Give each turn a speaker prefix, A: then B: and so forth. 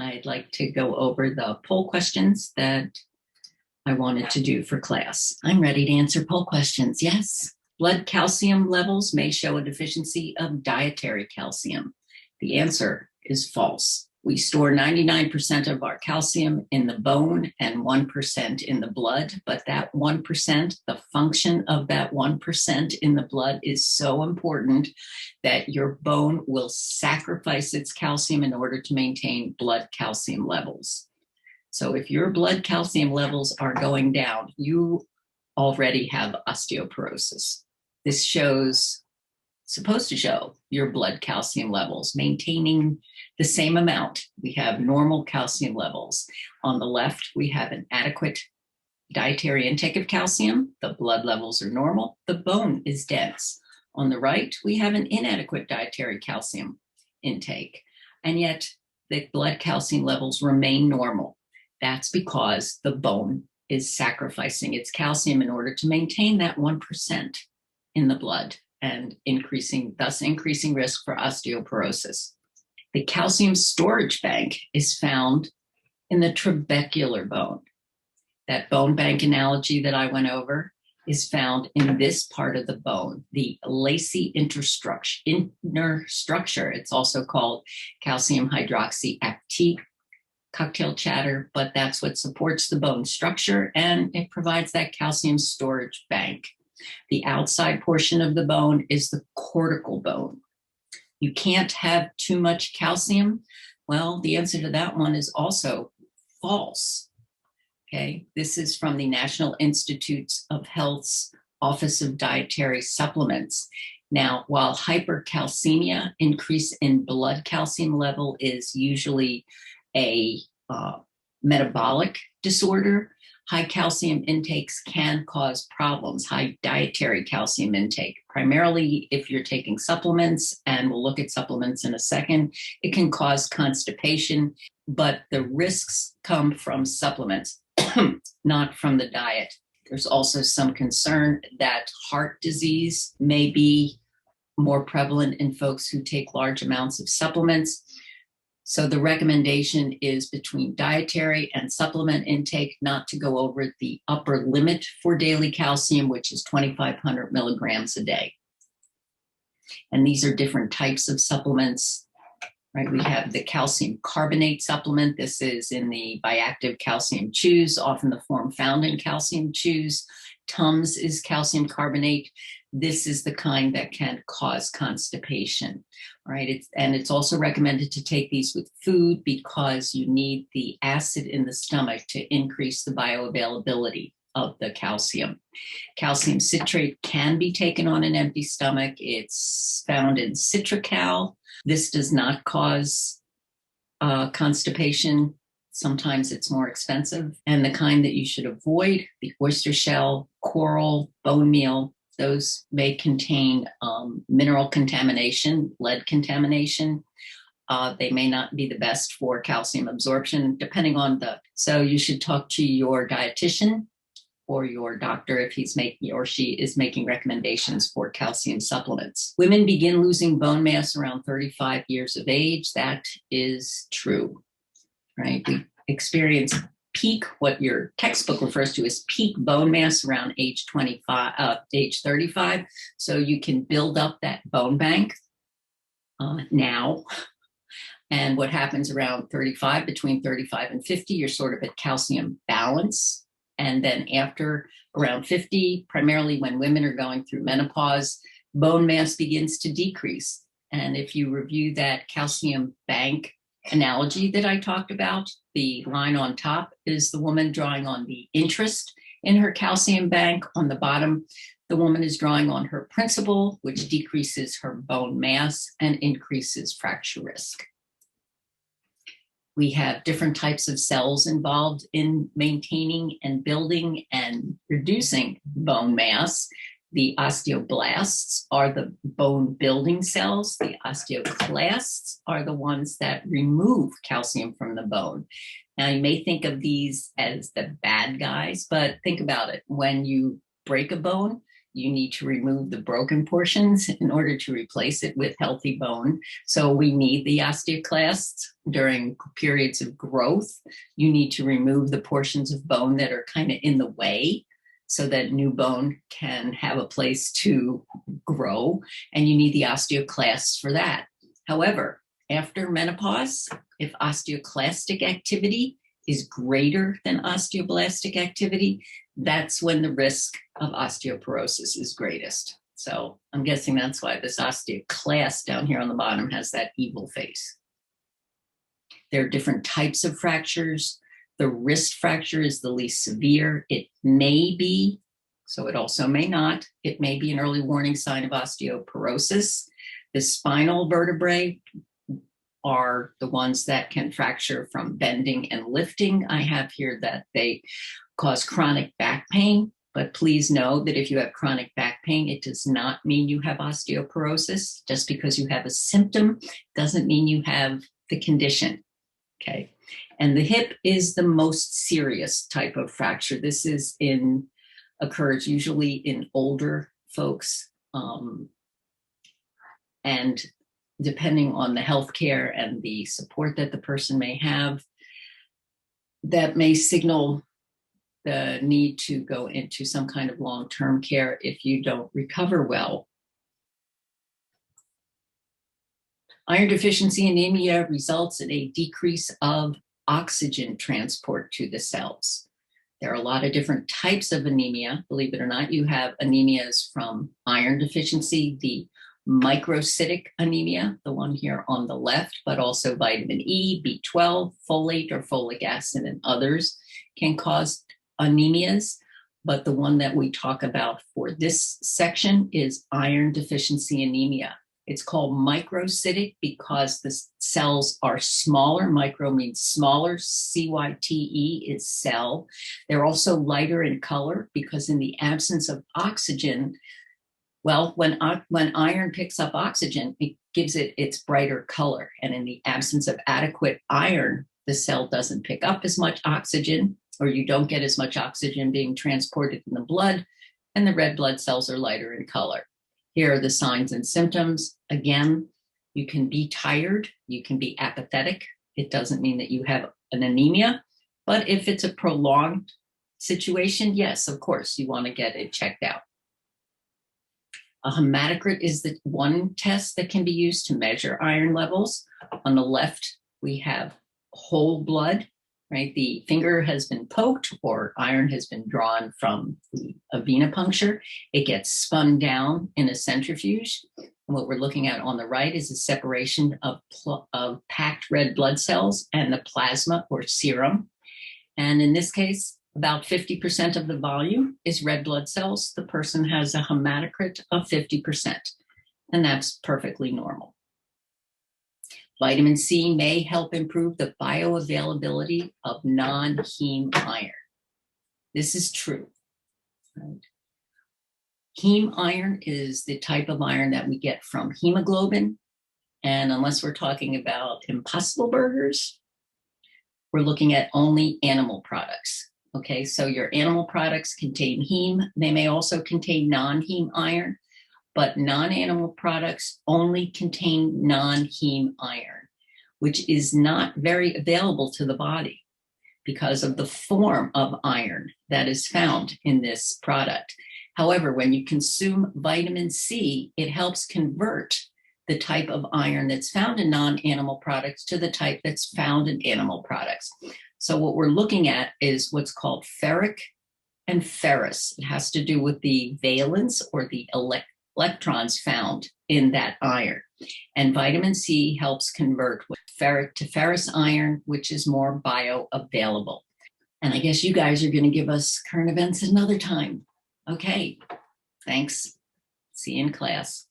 A: I'd like to go over the poll questions that I wanted to do for class. I'm ready to answer poll questions. Yes. Blood calcium levels may show a deficiency of dietary calcium. The answer is false. We store 99% of our calcium in the bone and 1% in the blood, but that 1%, the function of that 1% in the blood is so important that your bone will sacrifice its calcium in order to maintain blood calcium levels. So if your blood calcium levels are going down, you already have osteoporosis. This supposed to show your blood calcium levels maintaining the same amount. We have normal calcium levels. On the left, we have an adequate dietary intake of calcium. The blood levels are normal. The bone is dense. On the right, we have an inadequate dietary calcium intake, and yet the blood calcium levels remain normal. That's because the bone is sacrificing its calcium in order to maintain that 1% in the blood and thus increasing risk for osteoporosis. The calcium storage bank is found in the trabecular bone. That bone bank analogy that I went over is found in this part of the bone, the lacy inner structure. It's also called calcium hydroxyapatite, cocktail chatter, but that's what supports the bone structure, and it provides that calcium storage bank. The outside portion of the bone is the cortical bone. You can't have too much calcium. Well, the answer to that one is also false. Okay, this is from the National Institutes of Health's Office of Dietary Supplements. Now, while hypercalcemia, increase in blood calcium level, is usually a metabolic disorder, high calcium intakes can cause problems. High dietary calcium intake, primarily if you're taking supplements, and we'll look at supplements in a second, it can cause constipation, but the risks come from supplements, not from the diet. There's also some concern that heart disease may be more prevalent in folks who take large amounts of supplements. So the recommendation is between dietary and supplement intake not to go over the upper limit for daily calcium, which is 2,500 milligrams a day. And these are different types of supplements, right? We have the calcium carbonate supplement. This is in the Biactive Calcium Chews, often the form found in calcium chews. Tums is calcium carbonate. This is the kind that can cause constipation, right? It's also recommended to take these with food because you need the acid in the stomach to increase the bioavailability of the calcium. Calcium citrate can be taken on an empty stomach. It's found in Citracal. This does not cause constipation. Sometimes it's more expensive. And the kind that you should avoid, the oyster shell, coral, bone meal, those may contain mineral contamination, lead contamination. They may not be the best for calcium absorption, depending on so you should talk to your dietitian or your doctor if he's making or she is making recommendations for calcium supplements. Women begin losing bone mass around 35 years of age. That is true, right? We experience peak, what your textbook refers to as peak bone mass around age 35. So you can build up that bone bank now. And what happens around 35, between 35 and 50, you're sort of at calcium balance. And then after around 50, primarily when women are going through menopause, bone mass begins to decrease. And if you review that calcium bank analogy that I talked about, the line on top is the woman drawing on the interest in her calcium bank. On the bottom, the woman is drawing on her principal, which decreases her bone mass and increases fracture risk. We have different types of cells involved in maintaining and building and reducing bone mass. The osteoblasts are the bone building cells. The osteoclasts are the ones that remove calcium from the bone. Now, you may think of these as the bad guys, but think about it. When you break a bone, you need to remove the broken portions in order to replace it with healthy bone. So we need the osteoclasts during periods of growth. You need to remove the portions of bone that are kind of in the way so that new bone can have a place to grow, and you need the osteoclasts for that. However, after menopause, if osteoclastic activity is greater than osteoblastic activity, that's when the risk of osteoporosis is greatest. So I'm guessing that's why this osteoclast down here on the bottom has that evil face. There are different types of fractures. The wrist fracture is the least severe. It may be, so it also may not, it may be an early warning sign of osteoporosis. The spinal vertebrae are the ones that can fracture from bending and lifting. I have here that they cause chronic back pain, but please know that if you have chronic back pain, it does not mean you have osteoporosis. Just because you have a symptom doesn't mean you have the condition, okay? And the hip is the most serious type of fracture. This is occurs usually in older folks, and depending on the healthcare and the support that the person may have, that may signal the need to go into some kind of long-term care if you don't recover well. Iron deficiency anemia results in a decrease of oxygen transport to the cells. There are a lot of different types of anemia. Believe it or not, you have anemias from iron deficiency, the microcytic anemia, the one here on the left, but also vitamin E, B12, folate or folic acid, and others can cause anemias. But the one that we talk about for this section is iron deficiency anemia. It's called microcytic because the cells are smaller. Micro means smaller. CYTE is cell. They're also lighter in color because in the absence of oxygen, well, when iron picks up oxygen, it gives it its brighter color. And in the absence of adequate iron, the cell doesn't pick up as much oxygen, or you don't get as much oxygen being transported in the blood, and the red blood cells are lighter in color. Here are the signs and symptoms. Again, you can be tired, you can be apathetic. It doesn't mean that you have an anemia, but if it's a prolonged situation, yes, of course, you want to get it checked out. A hematocrit is the one test that can be used to measure iron levels. On the left, we have whole blood, right? The finger has been poked or iron has been drawn from a venipuncture. It gets spun down in a centrifuge. And what we're looking at on the right is a separation of packed red blood cells and the plasma or serum. And in this case, about 50% of the volume is red blood cells. The person has a hematocrit of 50%, and that's perfectly normal. Vitamin C may help improve the bioavailability of non-heme iron. This is true. Right? Heme iron is the type of iron that we get from hemoglobin, and unless we're talking about Impossible Burgers, we're looking at only animal products. Okay, so your animal products contain heme. They may also contain non-heme iron, but non-animal products only contain non-heme iron, which is not very available to the body because of the form of iron that is found in this product. However, when you consume vitamin C, it helps convert the type of iron that's found in non-animal products to the type that's found in animal products. So what we're looking at is what's called ferric and ferrous. It has to do with the valence or the electrons found in that iron. And vitamin C helps convert ferric to ferrous iron, which is more bioavailable. And I guess you guys are going to give us current events another time. Okay, thanks. See you in class.